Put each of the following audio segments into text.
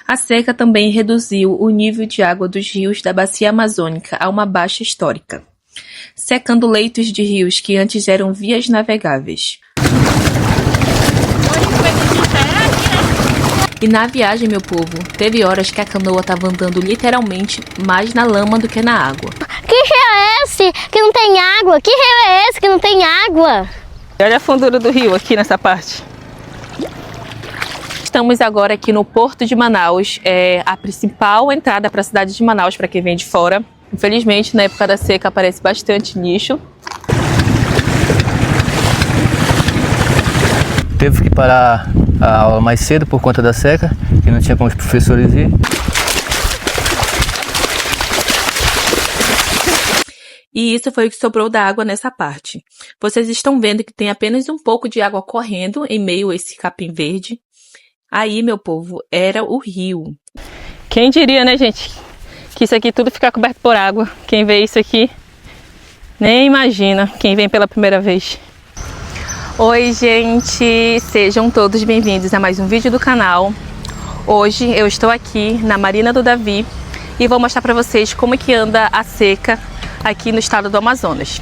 A seca também reduziu o nível de água dos rios da bacia amazônica a uma baixa histórica, secando leitos de rios que antes eram vias navegáveis. E na viagem, meu povo, teve horas que a canoa estava andando literalmente mais na lama do que na água. Que rio é esse que não tem água? Que rio é esse que não tem água? Olha a fundura do rio aqui nessa parte. Estamos agora aqui no Porto de Manaus, é a principal entrada para a cidade de Manaus para quem vem de fora. Infelizmente, na época da seca aparece bastante lixo. Teve que parar a aula mais cedo por conta da seca, e não tinha como os professores ir. E isso foi o que sobrou da água nessa parte. Vocês estão vendo que tem apenas um pouco de água correndo em meio a esse capim verde. Aí, meu povo, era o rio. Quem diria, né, gente, que isso aqui tudo fica coberto por água. Quem vê isso aqui nem imagina, quem vem pela primeira vez. Oi, gente, sejam todos bem-vindos a mais um vídeo do canal. Hoje eu estou aqui na Marina do Davi e vou mostrar para vocês como que anda a seca aqui no estado do Amazonas.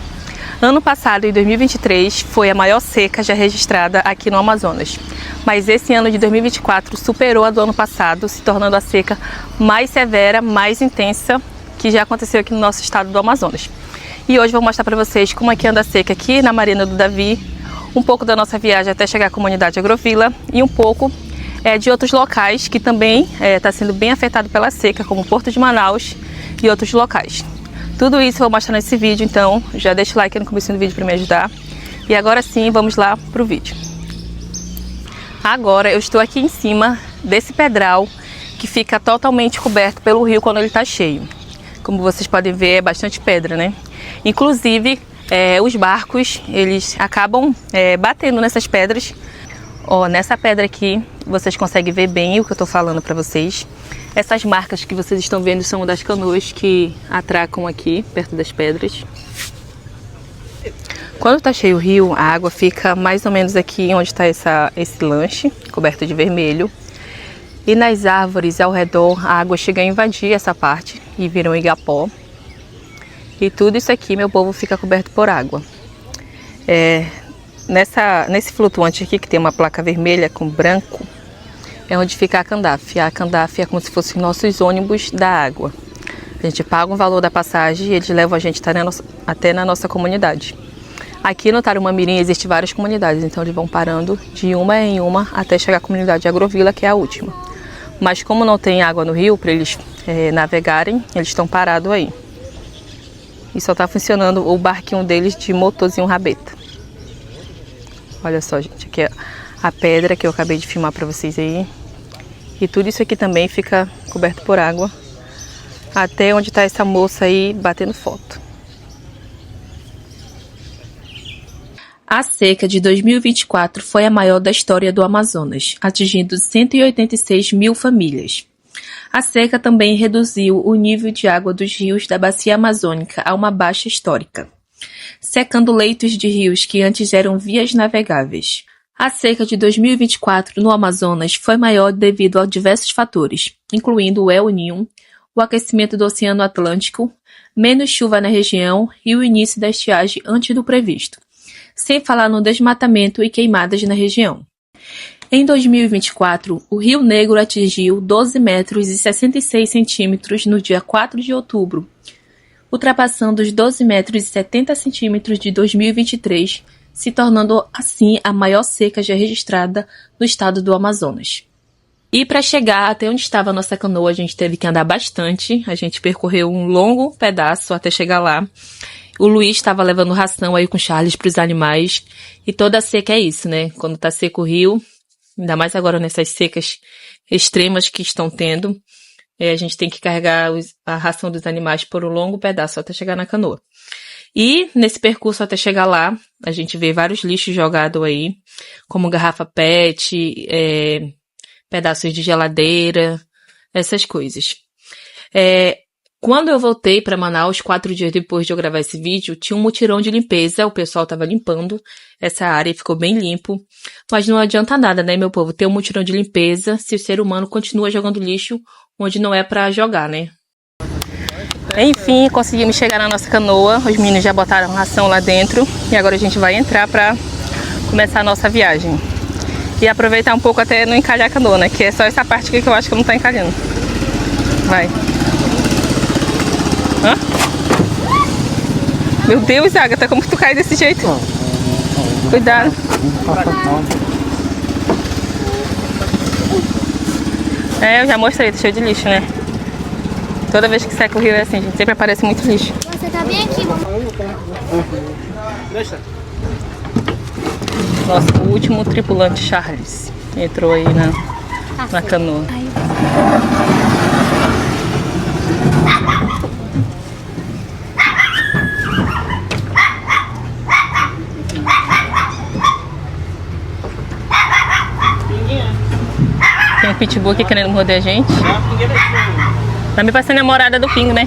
Ano passado, em 2023, foi a maior seca já registrada aqui no Amazonas. Mas esse ano de 2024 superou a do ano passado, se tornando a seca mais severa, mais intensa que já aconteceu aqui no nosso estado do Amazonas. E hoje vou mostrar para vocês como é que anda a seca aqui na Marina do Davi, um pouco da nossa viagem até chegar à comunidade Agrovila e um pouco de outros locais que também está sendo bem afetado pela seca, como o Porto de Manaus e outros locais. Tudo isso eu vou mostrar nesse vídeo, então já deixa o like no começo do vídeo para me ajudar. E agora sim, vamos lá para o vídeo. Agora eu estou aqui em cima desse pedral que fica totalmente coberto pelo rio quando ele está cheio. Como vocês podem ver, é bastante pedra, né? Inclusive, os barcos, eles acabam batendo nessas pedras. Ó, nessa pedra aqui, vocês conseguem ver bem o que eu estou falando para vocês. Essas marcas que vocês estão vendo são das canoas que atracam aqui, perto das pedras. Quando está cheio o rio, a água fica mais ou menos aqui onde está esse lanche, coberto de vermelho. E nas árvores ao redor, a água chega a invadir essa parte e vira um igapó. E tudo isso aqui, meu povo, fica coberto por água. Nesse flutuante aqui, que tem uma placa vermelha com branco, é onde fica a Candaf. A Candaf é como se fossem nossos ônibus da água. A gente paga um valor da passagem e eles levam a gente até na nossa comunidade. Aqui no Tarumã-Mirim existem várias comunidades, então eles vão parando de uma em uma até chegar à comunidade Agrovila, que é a última. Mas como não tem água no rio para eles navegarem, eles estão parados aí. E só está funcionando o barquinho deles de motorzinho rabeta. Olha só, gente, aqui é a pedra que eu acabei de filmar para vocês aí. E tudo isso aqui também fica coberto por água. Até onde está essa moça aí batendo foto. A seca de 2024 foi a maior da história do Amazonas, atingindo 186 mil famílias. A seca também reduziu o nível de água dos rios da bacia amazônica a uma baixa histórica, secando leitos de rios que antes eram vias navegáveis. A seca de 2024 no Amazonas foi maior devido a diversos fatores, incluindo o El Niño, o aquecimento do Oceano Atlântico, menos chuva na região e o início da estiagem antes do previsto, sem falar no desmatamento e queimadas na região. Em 2024, o Rio Negro atingiu 12 metros e 66 centímetros no dia 4 de outubro, ultrapassando os 12 metros e 70 centímetros de 2023, se tornando assim a maior seca já registrada no estado do Amazonas. E para chegar até onde estava a nossa canoa, a gente teve que andar bastante, a gente percorreu um longo pedaço até chegar lá. O Luiz estava levando ração aí com o Charles para os animais, e toda a seca é isso, né? Quando tá seco o rio, ainda mais agora nessas secas extremas que estão tendo, a gente tem que carregar a ração dos animais por um longo pedaço até chegar na canoa. E nesse percurso até chegar lá, a gente vê vários lixos jogados aí, como garrafa PET, pedaços de geladeira, essas coisas. Quando eu voltei para Manaus, 4 dias depois de eu gravar esse vídeo, tinha um mutirão de limpeza, o pessoal tava limpando essa área e ficou bem limpo. Mas não adianta nada, né, meu povo, ter um mutirão de limpeza se o ser humano continua jogando lixo onde não é para jogar, né? Enfim, conseguimos chegar na nossa canoa, os meninos já botaram ração lá dentro e agora a gente vai entrar para começar a nossa viagem. E aproveitar um pouco até não encalhar a canoa, né, que é só essa parte aqui que eu acho que não tá encalhando. Vai. Hã? Meu Deus, Agatha, como que tu cai desse jeito? Cuidado. É, eu já mostrei, tá cheio de lixo, né? Toda vez que seca o rio é assim, gente, sempre aparece muito lixo. Você tá bem aqui, mamãe. Nosso último tripulante, Charles, entrou aí na canoa. Tem um pitbull aqui querendo morder a gente. Tá me parecendo a namorada do Pingo, né?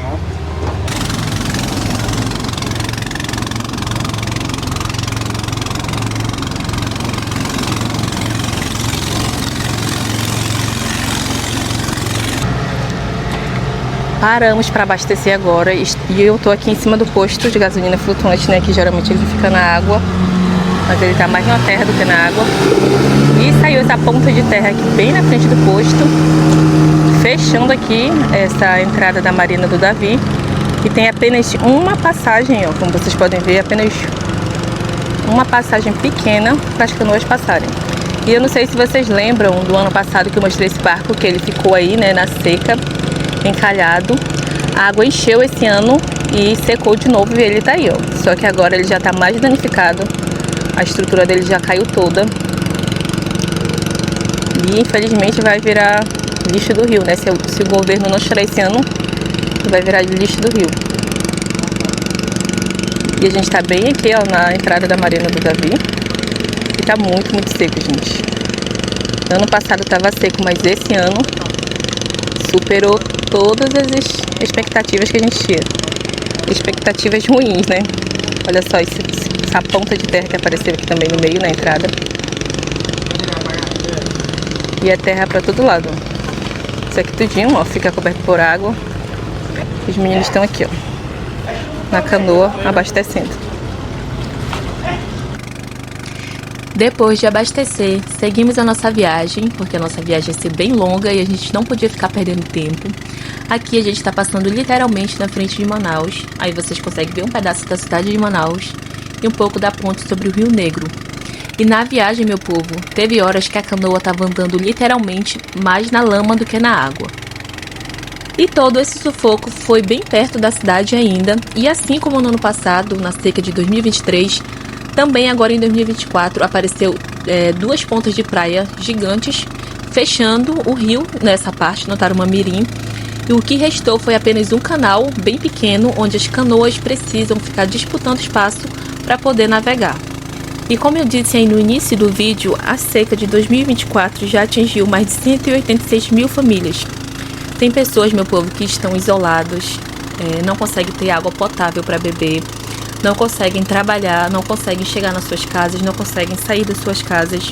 Paramos para abastecer agora e eu tô aqui em cima do posto de gasolina flutuante, né? Que geralmente ele fica na água, mas ele tá mais na terra do que na água. E saiu essa ponta de terra aqui bem na frente do posto, fechando aqui essa entrada da Marina do Davi. E tem apenas uma passagem, ó, como vocês podem ver, apenas uma passagem pequena para as canoas passarem. E eu não sei se vocês lembram do ano passado que eu mostrei esse barco, que ele ficou aí, né, na seca, encalhado. A água encheu esse ano e secou de novo e ele tá aí, ó. Só que agora ele já tá mais danificado, a estrutura dele já caiu toda. E infelizmente vai virar lixo do rio, né? Se o governo não tirar esse ano, vai virar lixo do rio. E a gente tá bem aqui, ó, na entrada da Marina do Davi. E tá muito, muito seco, gente. Ano passado tava seco, mas esse ano superou todas as expectativas que a gente tinha. Expectativas ruins, né? Olha só essa ponta de terra que apareceu aqui também no meio, na entrada. E a terra pra todo lado. Isso aqui tudinho, ó, fica coberto por água. Os meninos estão aqui, ó, na canoa, abastecendo. Depois de abastecer, seguimos a nossa viagem, porque a nossa viagem ia ser bem longa e a gente não podia ficar perdendo tempo. Aqui a gente está passando literalmente na frente de Manaus. Aí vocês conseguem ver um pedaço da cidade de Manaus e um pouco da ponte sobre o Rio Negro. E na viagem, meu povo, teve horas que a canoa estava andando literalmente mais na lama do que na água. E todo esse sufoco foi bem perto da cidade ainda, e assim como no ano passado, na seca de 2023, também agora em 2024 apareceu duas pontas de praia gigantes, fechando o rio nessa parte, no Tarumã-Mirim, e o que restou foi apenas um canal bem pequeno, onde as canoas precisam ficar disputando espaço para poder navegar. E como eu disse aí no início do vídeo, a seca de 2024 já atingiu mais de 186 mil famílias. Tem pessoas, meu povo, que estão isoladas, não conseguem ter água potável para beber, não conseguem trabalhar, não conseguem chegar nas suas casas, não conseguem sair das suas casas.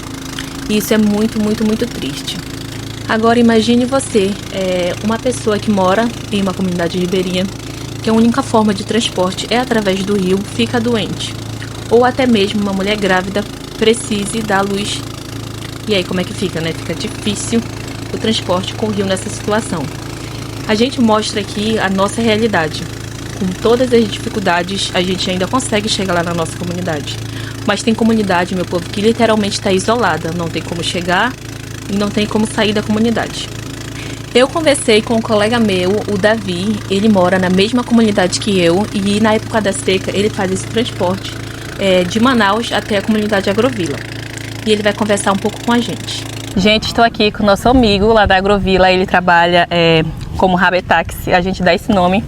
E isso é muito, muito, muito triste. Agora imagine você, uma pessoa que mora em uma comunidade ribeirinha, que a única forma de transporte é através do rio, fica doente. Ou até mesmo uma mulher grávida precise dar luz. E aí como é que fica, né? Fica difícil o transporte com o rio nessa situação. A gente mostra aqui a nossa realidade. Com todas as dificuldades, a gente ainda consegue chegar lá na nossa comunidade. Mas tem comunidade, meu povo, que literalmente está isolada. Não tem como chegar e não tem como sair da comunidade. Eu conversei com um colega meu, o Davi. Ele mora na mesma comunidade que eu. E na época da seca, ele faz esse transporte de Manaus até a comunidade Agrovila. E ele vai conversar um pouco com a gente. Gente, estou aqui com o nosso amigo lá da Agrovila. Ele trabalha como rabetaxi. A gente dá esse nome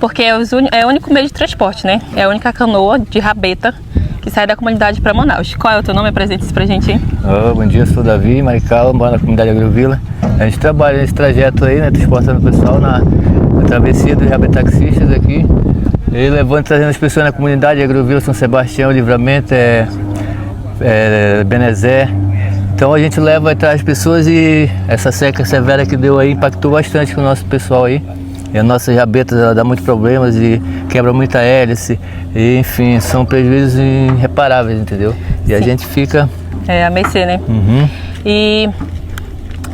porque é o único meio de transporte, né? É a única canoa de rabeta que sai da comunidade para Manaus. Qual é o teu nome? Apresenta-se pra gente, hein? Bom dia, sou o Davi Maricalo, moro na comunidade Agrovila. A gente trabalha nesse trajeto aí, né? Transportando o pessoal a travessia dos reabetaxistas aqui. E levando, trazendo as pessoas na comunidade, Agrovila, São Sebastião, Livramento, Benezé. Então a gente leva atrás as pessoas e essa seca severa que deu aí impactou bastante com o nosso pessoal aí. E a nossa rabeta ela dá muitos problemas e quebra muita hélice. E, enfim, são prejuízos irreparáveis, entendeu? E a gente fica... a mercê, né? Uhum. E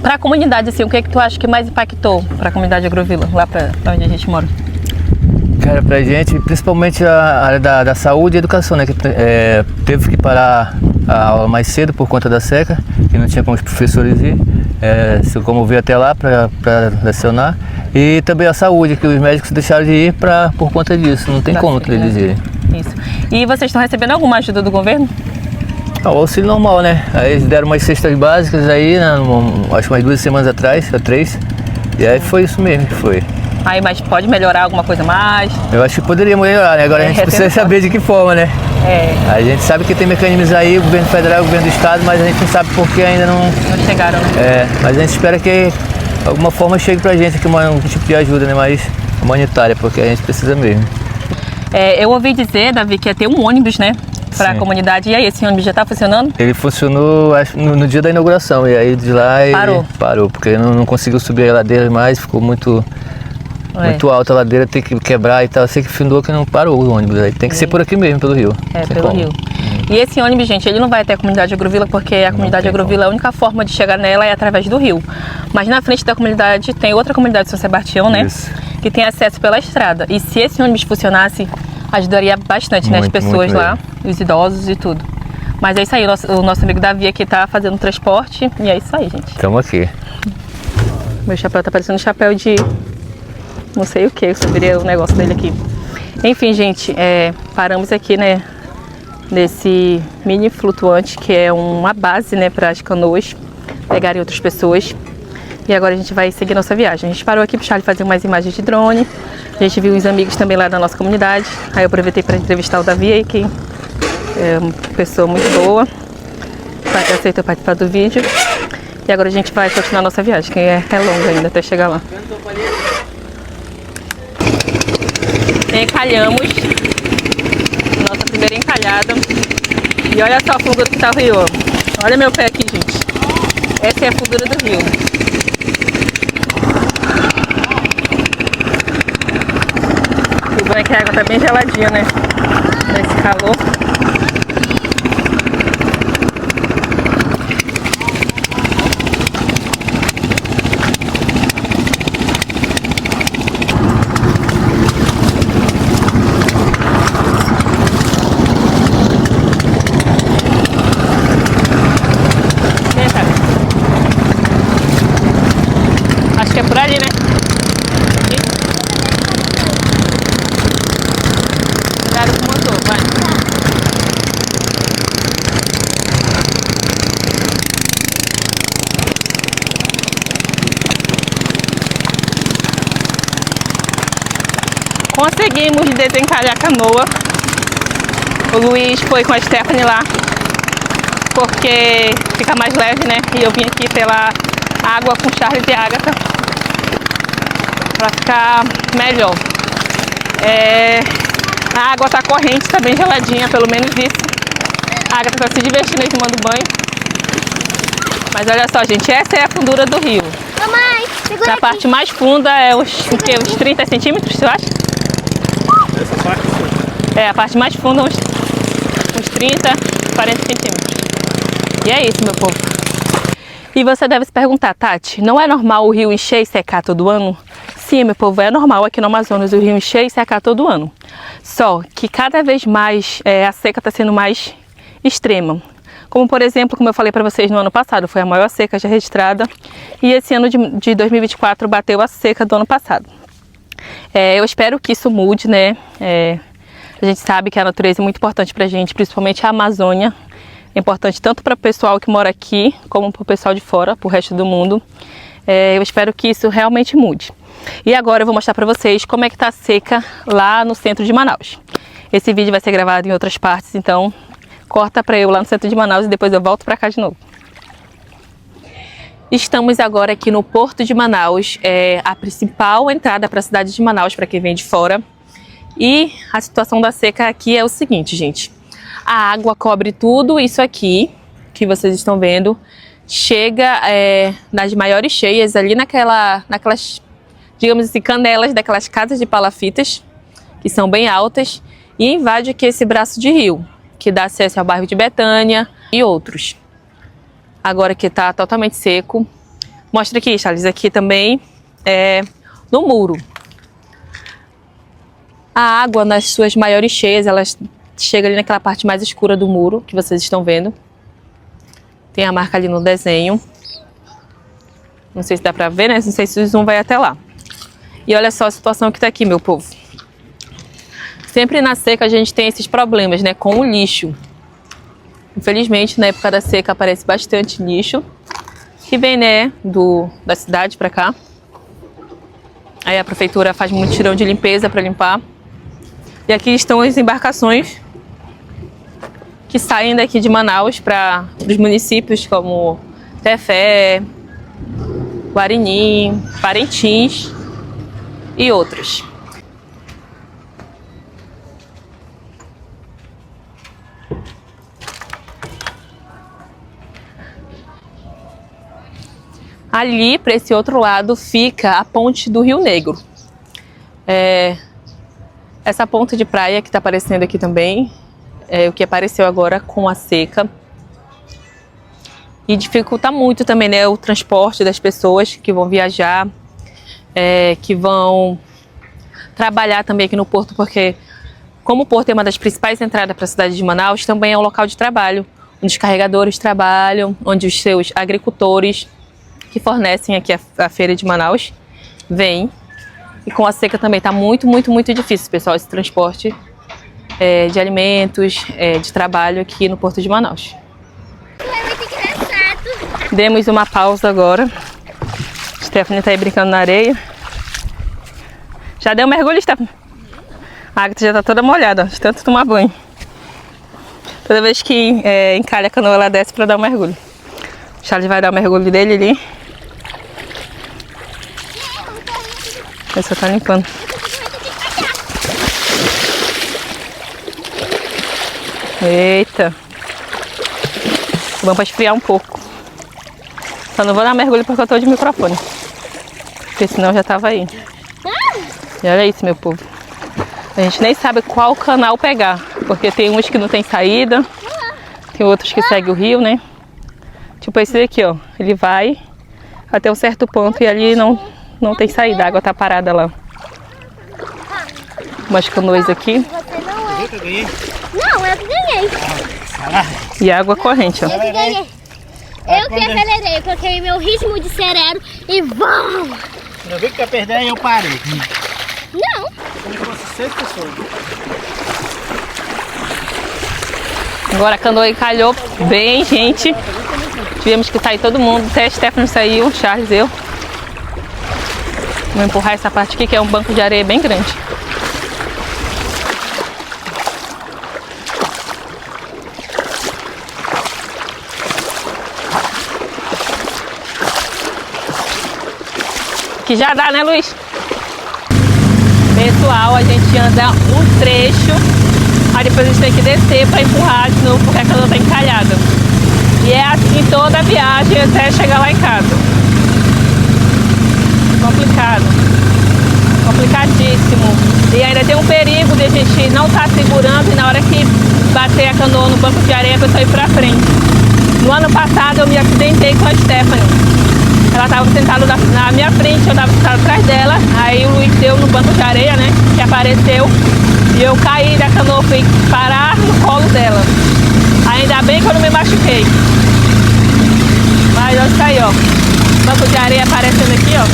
para a comunidade, assim, o que é que tu acha que mais impactou para a comunidade Agrovila, lá para onde a gente mora? Cara, pra gente, principalmente a área da saúde e educação, né? Que teve que parar a aula mais cedo por conta da seca, que não tinha como os professores ir, se locomover até lá para lecionar. E também a saúde, que os médicos deixaram de ir por conta disso, não tem como eles irem. Isso. E vocês estão recebendo alguma ajuda do governo? O auxílio normal, né? Aí eles deram umas cestas básicas aí, né? Acho umas 2 semanas atrás, ou 3. E aí foi isso mesmo que foi. Aí, mas pode melhorar alguma coisa mais? Eu acho que poderia melhorar, né? Agora a gente precisa saber de que forma, né? A gente sabe que tem mecanismos aí, o governo federal, o governo do estado, mas a gente não sabe por que ainda não chegaram, né? Mas a gente espera que alguma forma chegue pra gente aqui um tipo de ajuda, né? Mais humanitária, porque a gente precisa mesmo. Eu ouvi dizer, Davi, que ia ter um ônibus, né? Para a comunidade. E aí, esse ônibus já está funcionando? Ele funcionou, acho, no dia da inauguração. E aí de lá ele parou, porque não conseguiu subir a ladeira mais, ficou muito alta a ladeira, tem que quebrar e tal. Sei que findou que não parou o ônibus. Aí tem que ser por aqui mesmo, pelo rio. Pelo rio. E esse ônibus, gente, ele não vai até a comunidade Agrovila, porque a comunidade Agrovila, a única forma de chegar nela é através do rio. Mas na frente da comunidade tem outra comunidade de São Sebastião, né? Isso. Que tem acesso pela estrada. E se esse ônibus funcionasse, ajudaria bastante, né? As pessoas lá, os idosos e tudo. Mas é isso aí, o nosso amigo Davi aqui tá fazendo transporte. E é isso aí, gente. Estamos aqui. Meu chapéu tá parecendo um chapéu de... não sei o que, eu subiria o negócio dele aqui. Enfim, gente, paramos aqui, né? Nesse mini flutuante, que é uma base, né? Para as canoas pegarem outras pessoas. E agora a gente vai seguir nossa viagem. A gente parou aqui pro Charlie fazer umas imagens de drone. A gente viu uns amigos também lá da nossa comunidade. Aí eu aproveitei para entrevistar o Davi aí, que é uma pessoa muito boa, aceitou participar do vídeo. E agora a gente vai continuar a nossa viagem, que é longa ainda até chegar lá. Encalhamos. Nossa primeira encalhada. E olha só a fundura que tá o rio. Olha meu pé aqui, gente. Essa é a fundura do rio. O bom é que a água tá bem geladinha, né? Nesse calor. Acho que é por ali, né? Conseguimos desencalhar a canoa. O Luiz foi com a Stephanie lá, porque fica mais leve, né? E eu vim aqui pela água com Charles e Agatha para ficar melhor. A água tá corrente, tá bem geladinha, pelo menos isso. A Agatha tá se divertindo aí tomando banho. Mas olha só, gente, essa é a fundura do rio. Mamãe, segura aqui. A parte mais funda é uns 30 centímetros, você acha? Essa parte sim. A parte mais funda uns 30, 40 centímetros. E é isso, meu povo. E você deve se perguntar, Tati, não é normal o rio encher e secar todo ano? Sim, meu povo, é normal aqui no Amazonas o rio encher e secar todo ano. Só que cada vez mais a seca está sendo mais extrema. Como, por exemplo, como eu falei para vocês no ano passado, foi a maior seca já registrada. E esse ano de 2024 bateu a seca do ano passado. Eu espero que isso mude, né? A gente sabe que a natureza é muito importante para a gente, principalmente a Amazônia. É importante tanto para o pessoal que mora aqui, como para o pessoal de fora, para o resto do mundo. Eu espero que isso realmente mude. E agora eu vou mostrar para vocês como é que está a seca lá no centro de Manaus. Esse vídeo vai ser gravado em outras partes, então corta para eu lá no centro de Manaus e depois eu volto para cá de novo. Estamos agora aqui no Porto de Manaus, a principal entrada para a cidade de Manaus para quem vem de fora. E a situação da seca aqui é o seguinte, gente. A água cobre tudo isso aqui que vocês estão vendo. Chega nas maiores cheias ali naquelas, digamos assim, canelas daquelas casas de palafitas, que são bem altas, e invade aqui esse braço de rio, que dá acesso ao bairro de Betânia e outros. Agora que está totalmente seco. Mostra aqui, Charles, aqui também no muro. A água nas suas maiores cheias, ela chega ali naquela parte mais escura do muro, que vocês estão vendo. Tem a marca ali no desenho. Não sei se dá pra ver, né? Não sei se o zoom vai até lá. E olha só a situação que tá aqui, meu povo. Sempre na seca a gente tem esses problemas, né? Com o lixo. Infelizmente, na época da seca aparece bastante lixo que vem, né, da cidade pra cá. Aí a prefeitura faz muito tirão de limpeza para limpar. E aqui estão as embarcações que saem daqui de Manaus para os municípios como Tefé, Guarini, Parintins e outros. Ali, para esse outro lado, fica a ponte do Rio Negro. Essa ponte de praia que está aparecendo aqui também, o que apareceu agora com a seca. E dificulta muito também, né, o transporte das pessoas que vão viajar, que vão trabalhar também aqui no Porto, porque como o Porto é uma das principais entradas para a cidade de Manaus, também é um local de trabalho, onde os carregadores trabalham, onde os seus agricultores que fornecem aqui a feira de Manaus vêm. E com a seca também está muito, muito, muito difícil, pessoal, esse transporte de alimentos, de trabalho aqui no Porto de Manaus. Demos uma pausa agora. Stephanie está aí brincando na areia. Já deu um mergulho, Stephanie? A água já está toda molhada, de tanto tomar banho. Toda vez que encalha a canoa, ela desce para dar um mergulho. O Charles vai dar o mergulho dele ali. Ele só tá limpando. Eita. Vamos para esfriar um pouco. Só não vou dar mergulho porque eu tô de microfone. Porque senão já tava aí. E olha isso, meu povo. A gente nem sabe qual canal pegar. Porque tem uns que não tem saída. Tem outros que seguem o rio, né? Tipo esse daqui, ó. Ele vai até um certo ponto e ali não tem saída. A água tá parada lá. Umas canoas aqui. Você não é. Não, eu que ganhei. E água corrente, ó. Eu que ganhei. Eu que acelerei, coloquei meu ritmo de cerebro e vamos! Eu vi que ia perder e eu parei. Não! Como se fosse 6 pessoas. Agora a canoa encalhou bem, gente. Tivemos que sair todo mundo. Até a Stephanie saiu, Charles, eu. Vou empurrar essa parte aqui que é um banco de areia bem grande. Que já dá, né, Luiz? Pessoal, a gente anda um trecho, aí depois a gente tem que descer para empurrar de novo porque a canoa tá encalhada. E é assim toda a viagem até chegar lá em casa. Complicado. Complicadíssimo. E ainda tem um perigo de a gente não estar segurando e na hora que bater a canoa no banco de areia a pessoa ir pra frente. No ano passado eu me acidentei com a Stephanie. Ela estava sentada na minha frente, eu estava sentada atrás dela. Aí o Luiz deu no banco de areia, né? Que apareceu. E eu caí da canoa, fui parar no colo dela. Ainda bem que eu não me machuquei. Mas olha isso aí, ó. Banco de areia aparecendo aqui, ó.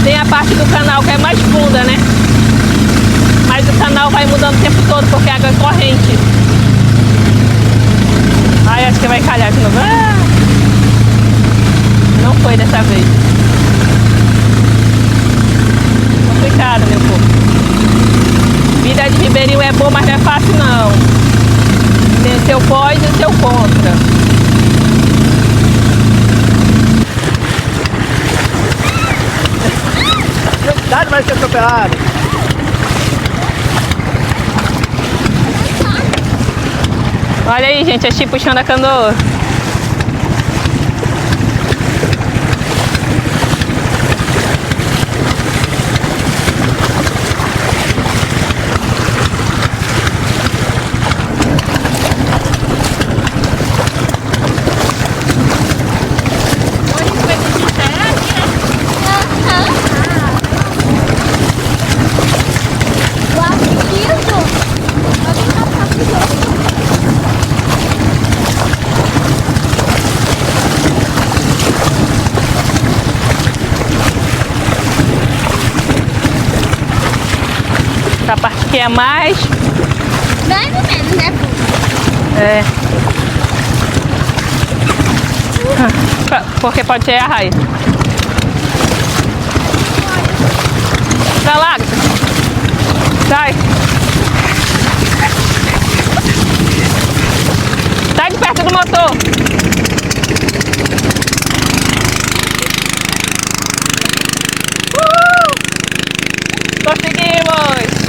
Tem a parte do canal que é mais funda, né? Mas o canal vai mudando o tempo todo porque a água é corrente. Ai, acho que vai calhar de novo. Não foi dessa vez. Complicado, meu povo. Vida de ribeirinho é boa, mas não é fácil não. Tem o seu pós e o seu contra. Cuidado, vai ser atropelado. Olha aí, gente, a Chi puxando a canoa. Essa parte aqui é mais... Mais ou menos, né? É. Porque pode ser a raia. Pra lá, sai. Sai de perto do motor. Conseguimos!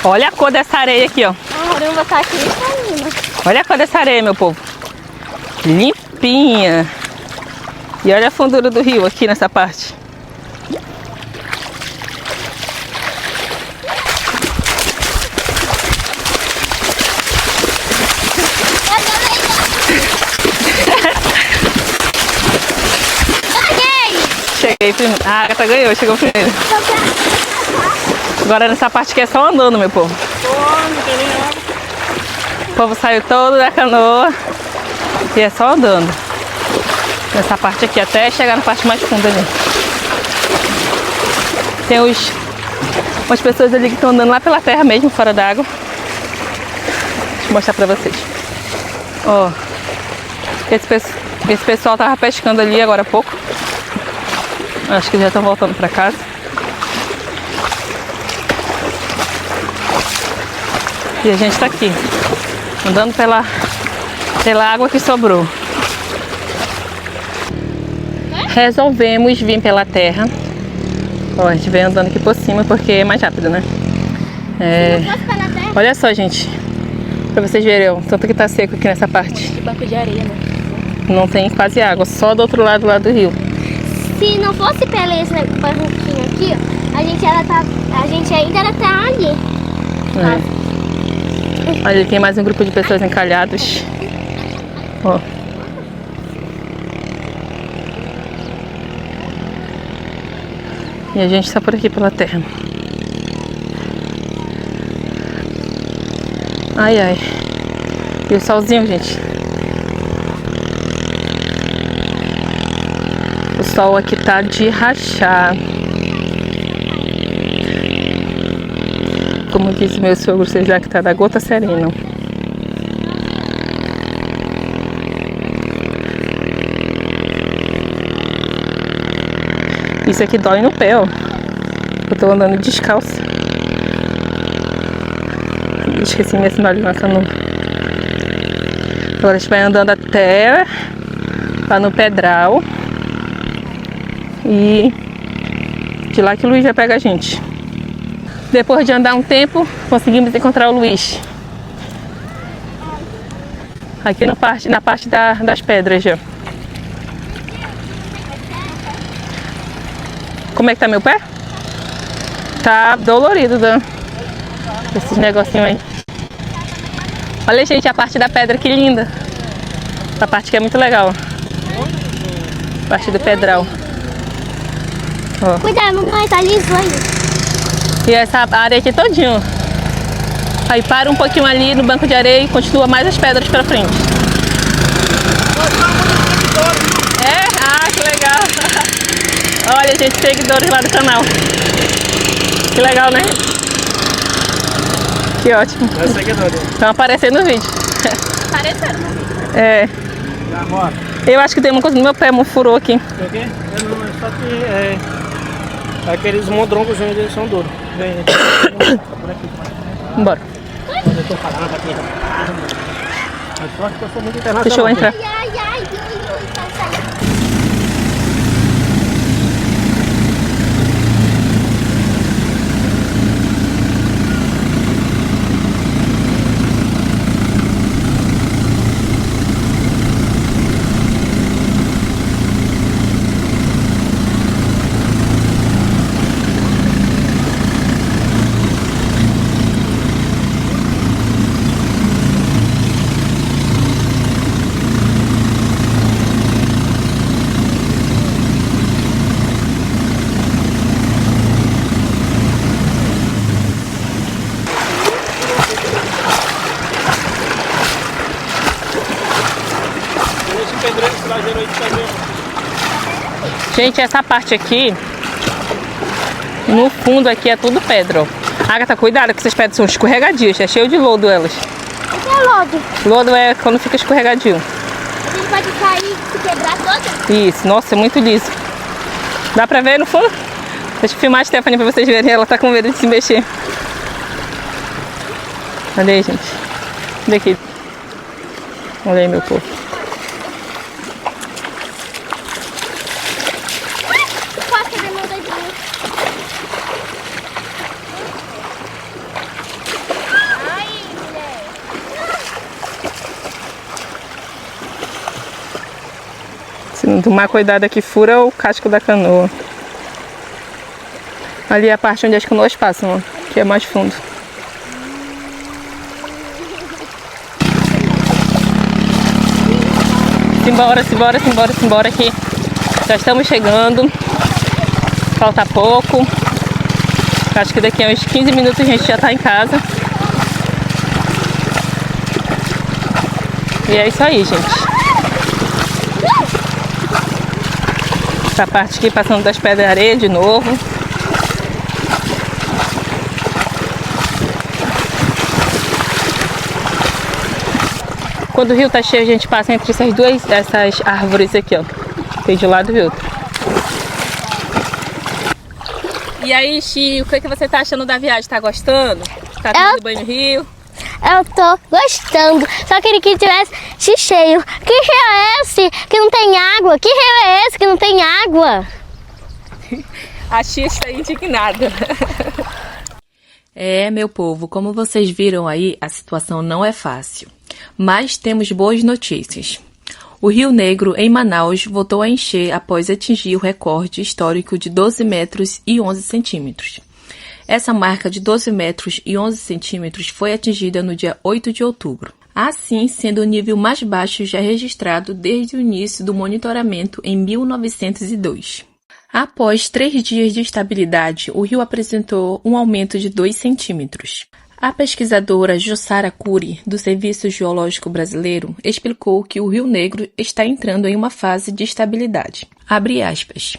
Olha a cor dessa areia aqui, ó. Caramba, tá aqui cima. Olha a cor dessa areia, meu povo. Limpinha. E olha a fundura do rio aqui nessa parte. Cheguei primeiro. A Agatha ganhou, chegou primeiro. Agora nessa parte aqui é só andando, meu povo. O povo saiu todo da canoa e é só andando. Nessa parte aqui até chegar na parte mais funda ali. Tem umas pessoas ali que estão andando lá pela terra mesmo, fora d'água. Deixa eu mostrar pra vocês. Ó, esse pessoal tava pescando ali agora há pouco. Acho que já estão voltando pra casa. E a gente tá aqui, andando pela água que sobrou. Resolvemos vir pela terra. Ó, a gente vem andando aqui por cima porque é mais rápido, né? Olha só, gente. Pra vocês verem, ó, tanto que tá seco aqui nessa parte. Banco de areia, né? Não tem quase água, só do outro lado lá do rio. Se não fosse pelo esse barranquinho aqui, ó, a gente ainda era tá ali. É. Olha, tem mais um grupo de pessoas encalhadas. Ó. E a gente está por aqui pela terra. Ai, ai. E o solzinho, gente. O sol aqui tá de rachar. Como disse meu sogro, vocês já que tá da gota serena. Isso aqui dói no pé, ó. Eu tô andando descalça. Esqueci minha sandália na canoa. Agora a gente vai andando até lá no Pedral. E de lá que o Luiz já pega a gente. Depois de andar um tempo, conseguimos encontrar o Luiz. Aqui na parte das pedras já. Como é que tá meu pé? Tá dolorido, esses negocinhos aí. Olha, gente, a parte da pedra, que linda. Essa parte aqui é muito legal. A parte do Pedral. Ó. Cuidado, mamãe, tá liso aí. E essa área aqui todinho. Aí para um pouquinho ali no banco de areia e continua mais as pedras pra frente. É? Ah, que legal. Olha, gente, seguidores lá do canal. Que legal, né? Que ótimo. Estão aparecendo no vídeo. Aparecendo. É. Eu acho que tem uma coisa no meu pé, um furou aqui. O quê? Não, é só que aqueles mondrongos, eles são duros. Vem, por aqui. Bora. Eu tô falando aqui. A sorte que eu sou muito internacional. Deixa eu entrar. Ai, ai, ai, sai. Esse pedreiro, esse lajeiro aí de pedreiro. Gente, essa parte aqui, no fundo aqui é tudo pedra, ó. Agatha, cuidado que essas pedras são escorregadias, é cheio de lodo elas. O que é lodo? Lodo é quando fica escorregadio. A gente pode cair e se quebrar toda? Isso, nossa, é muito liso. Dá pra ver no fundo? Deixa eu filmar a Stephanie pra vocês verem, ela tá com medo de se mexer. Olha aí, gente. Olha aqui. Olha aí, meu povo. Posso ver meu dedinho? Ai, mulher. Se não tomar cuidado aqui, fura o casco da canoa. Ali é a parte onde as canoas passam, ó, que é mais fundo. Simbora aqui. Já estamos chegando. Falta pouco. Acho que daqui a uns 15 minutos a gente já está em casa. E é isso aí, gente. Essa parte aqui passando das pedras de areia de novo. Quando o rio tá cheio, a gente passa entre essas árvores aqui, ó. Tem de um lado e outro. E aí, Chi, o que você tá achando da viagem? Tá gostando? Tá tomando banho no rio? Eu tô gostando. Só queria que tivesse cheio. Que rio é esse que não tem água? Que rio é esse que não tem água? A Chi está indignada. É, meu povo, como vocês viram aí, a situação não é fácil. Mas temos boas notícias. O Rio Negro, em Manaus, voltou a encher após atingir o recorde histórico de 12 metros e 11 centímetros. Essa marca de 12 metros e 11 centímetros foi atingida no dia 8 de outubro. Assim, sendo o nível mais baixo já registrado desde o início do monitoramento em 1902. Após 3 dias de estabilidade, o rio apresentou um aumento de 2 centímetros. A pesquisadora Jussara Cury, do Serviço Geológico Brasileiro, explicou que o Rio Negro está entrando em uma fase de estabilidade. Abre aspas.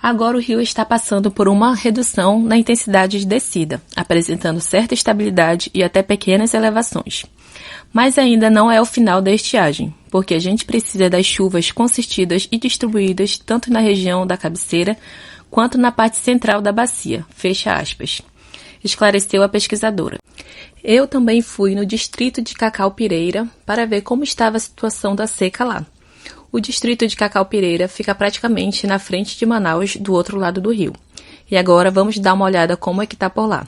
Agora o rio está passando por uma redução na intensidade de descida, apresentando certa estabilidade e até pequenas elevações. Mas ainda não é o final da estiagem, porque a gente precisa das chuvas consistidas e distribuídas tanto na região da cabeceira quanto na parte central da bacia, fecha aspas, esclareceu a pesquisadora. Eu também fui no distrito de Cacau-Pireira para ver como estava a situação da seca lá. O distrito de Cacau-Pireira fica praticamente na frente de Manaus, do outro lado do rio. E agora vamos dar uma olhada como é que está por lá.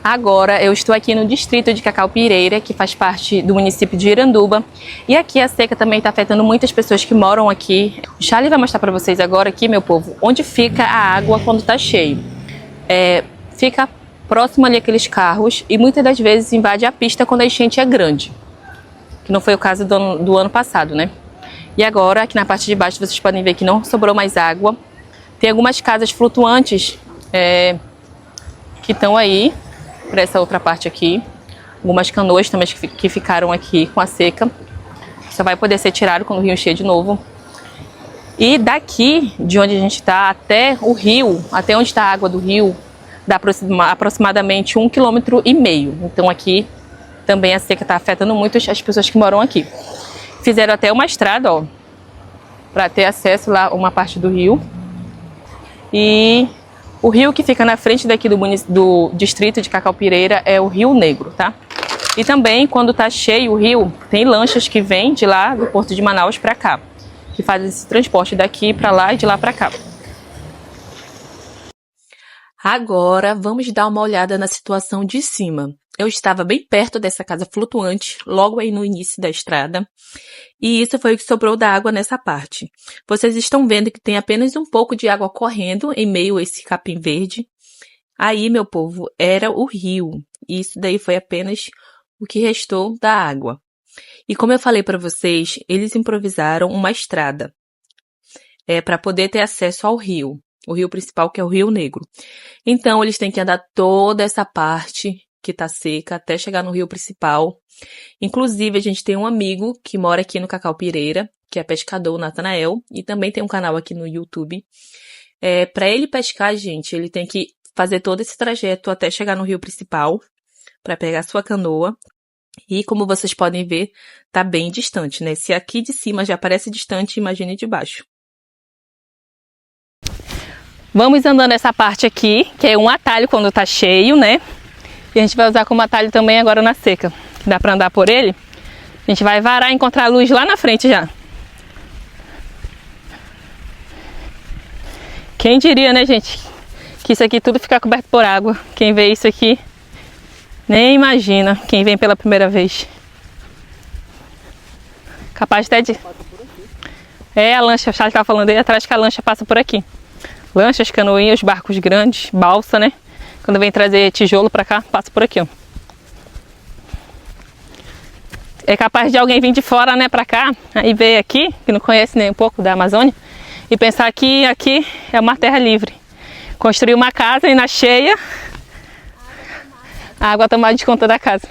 Agora eu estou aqui no distrito de Cacau-Pireira, que faz parte do município de Iranduba. E aqui a seca também está afetando muitas pessoas que moram aqui. O Charlie vai mostrar para vocês agora aqui, meu povo, onde fica a água quando está cheio. Fica próximo ali aqueles carros e muitas das vezes invade a pista quando a enchente é grande. Que não foi o caso do ano passado, né? E agora, aqui na parte de baixo, vocês podem ver que não sobrou mais água. Tem algumas casas flutuantes que estão aí, para essa outra parte aqui. Algumas canoas também que ficaram aqui com a seca. Só vai poder ser tirado quando o rio encher de novo. E daqui, de onde a gente está, até o rio, até onde está a água do rio, dá aproximadamente 1,5 km. Então aqui também a seca está afetando muito as pessoas que moram aqui. Fizeram até uma estrada, ó, para ter acesso lá a uma parte do rio. E o rio que fica na frente daqui do distrito de Cacau-Pireira é o Rio Negro, tá? E também, quando tá cheio o rio, tem lanchas que vêm de lá do Porto de Manaus para cá, que fazem esse transporte daqui para lá e de lá para cá. Agora, vamos dar uma olhada na situação de cima. Eu estava bem perto dessa casa flutuante, logo aí no início da estrada, e isso foi o que sobrou da água nessa parte. Vocês estão vendo que tem apenas um pouco de água correndo em meio a esse capim verde. Aí, meu povo, era o rio. E isso daí foi apenas o que restou da água. E como eu falei para vocês, eles improvisaram uma estrada para poder ter acesso ao rio. O rio principal, que é o Rio Negro. Então, eles têm que andar toda essa parte que tá seca até chegar no rio principal. Inclusive, a gente tem um amigo que mora aqui no Cacau Pireira, que é pescador, o Natanael, e também tem um canal aqui no YouTube. Para ele pescar, gente, ele tem que fazer todo esse trajeto até chegar no rio principal, para pegar sua canoa. E como vocês podem ver, tá bem distante, né? Se aqui de cima já parece distante, imagine de baixo. Vamos andando essa parte aqui, que é um atalho quando tá cheio, né? E a gente vai usar como atalho também agora na seca. Dá pra andar por ele. A gente vai varar e encontrar a luz lá na frente já. Quem diria, né, gente? Que isso aqui tudo fica coberto por água. Quem vê isso aqui, nem imagina. Quem vem pela primeira vez. Capaz até de... a lancha, o Charles estava falando aí atrás que a lancha passa por aqui. Lanchas, canoinhas, barcos grandes, balsa, né? Quando vem trazer tijolo pra cá, passa por aqui, ó. É capaz de alguém vir de fora, né, pra cá, aí ver aqui, que não conhece nem um pouco da Amazônia, e pensar que aqui é uma terra livre. Construir uma casa e na cheia, a água tomar de conta da casa.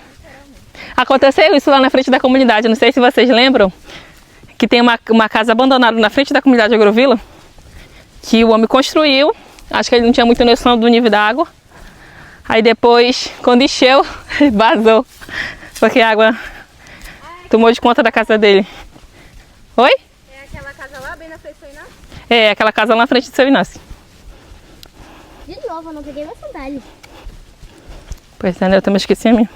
Aconteceu isso lá na frente da comunidade, não sei se vocês lembram, que tem uma casa abandonada na frente da comunidade Agrovila, que o homem construiu, acho que ele não tinha muita noção do nível da água. Aí depois, quando encheu, vazou, porque a água tomou de conta da casa dele. Oi? É aquela casa lá bem na frente do seu Inácio? É, aquela casa lá na frente do seu Inácio. De novo, eu não peguei meu sandália. Pois é, né? Eu também esqueci a minha.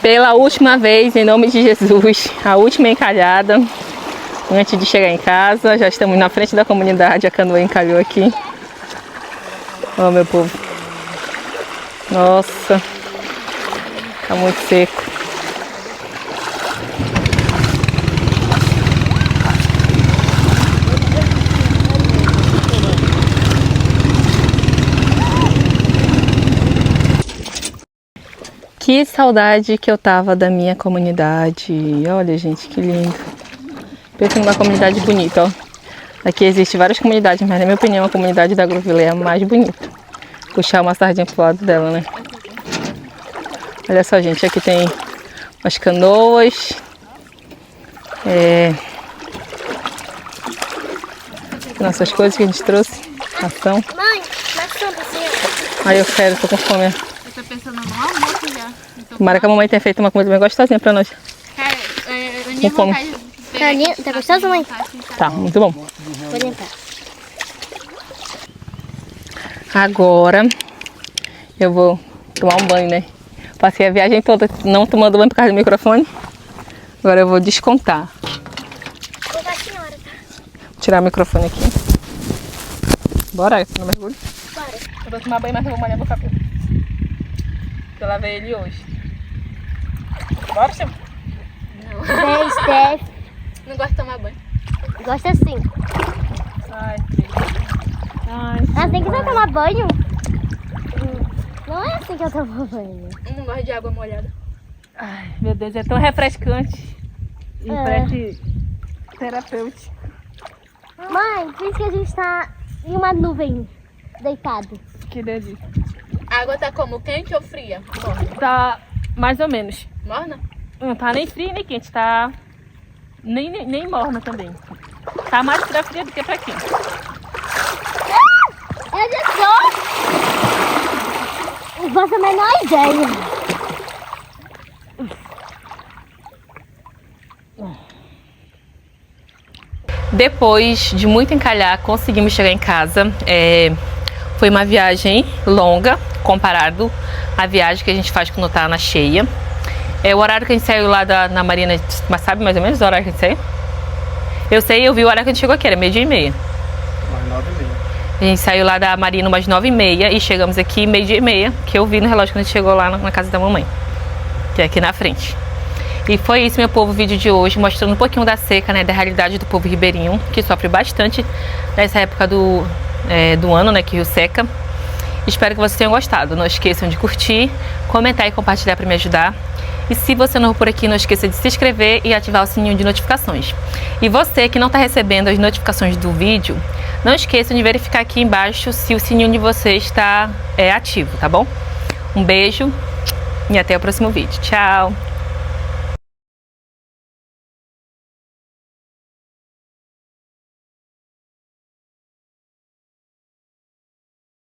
Pela última vez, em nome de Jesus, a última encalhada, antes de chegar em casa. Já estamos na frente da comunidade, a canoa encalhou aqui. Ó, meu povo. Nossa, tá muito seco. Que saudade que eu tava da minha comunidade. Olha, gente, que lindo. Pensa numa comunidade bonita, ó. Aqui existem várias comunidades, mas na minha opinião a comunidade da Agrovila é a mais bonita. Puxar uma sardinha pro lado dela, né? Olha só, gente, aqui tem umas canoas. Nossas coisas que a gente trouxe. Ação. Mãe, bastante assim. Aí eu quero, tô com fome. Eu tô pensando no almoço já. Tomara que a mamãe tenha feito uma comida bem gostosinha pra nós. Cara, Com fome. Tá gostoso, mãe? Tá, muito bom. Vou limpar. Agora eu vou tomar um banho, né? Passei a viagem toda não tomando banho por causa do microfone. Agora eu vou descontar. Vou dar a senhora, tá? Vou tirar o microfone aqui. Bora, no mergulho? Bora. Eu vou tomar banho, mas eu vou molhar meu cabelo. Eu lavei ele hoje. Bora, Sam? Steph. Não gosto de tomar banho. Gosta sim. Ai, filho. Ai, Ah, tem que não tomar banho? Não é assim que eu tomo banho. Eu não gosto de água molhada. ai, meu Deus, é tão refrescante. E parece terapêutico. Mãe, por isso que a gente tá em uma nuvem deitado. Que delícia. A água tá como? Quente ou fria? Morna. Tá mais ou menos. Morna? Não tá nem fria nem quente, tá nem morna também. Tá mais pra fria do que pra quente. É de sol! faço a menor ideia. Depois de muito encalhar, conseguimos chegar em casa. Foi uma viagem longa, comparado à viagem que a gente faz quando tá na cheia. O horário que a gente saiu lá na marina, mas sabe mais ou menos o horário que a gente saiu? Eu vi o horário que a gente chegou aqui, era 12:30. Mais 9:30. A gente saiu lá da marina umas 9:30 e chegamos aqui 12:30, que eu vi no relógio quando a gente chegou lá na casa da mamãe, que é aqui na frente. E foi isso, meu povo, o vídeo de hoje, mostrando um pouquinho da seca, né, da realidade do povo ribeirinho, que sofre bastante nessa época do ano, né, que o rio seca. Espero que vocês tenham gostado. Não esqueçam de curtir, comentar e compartilhar para me ajudar. E se você não for por aqui, não esqueça de se inscrever e ativar o sininho de notificações. E você que não está recebendo as notificações do vídeo, não esqueça de verificar aqui embaixo se o sininho de vocês está ativo, tá bom? Um beijo e até o próximo vídeo. Tchau!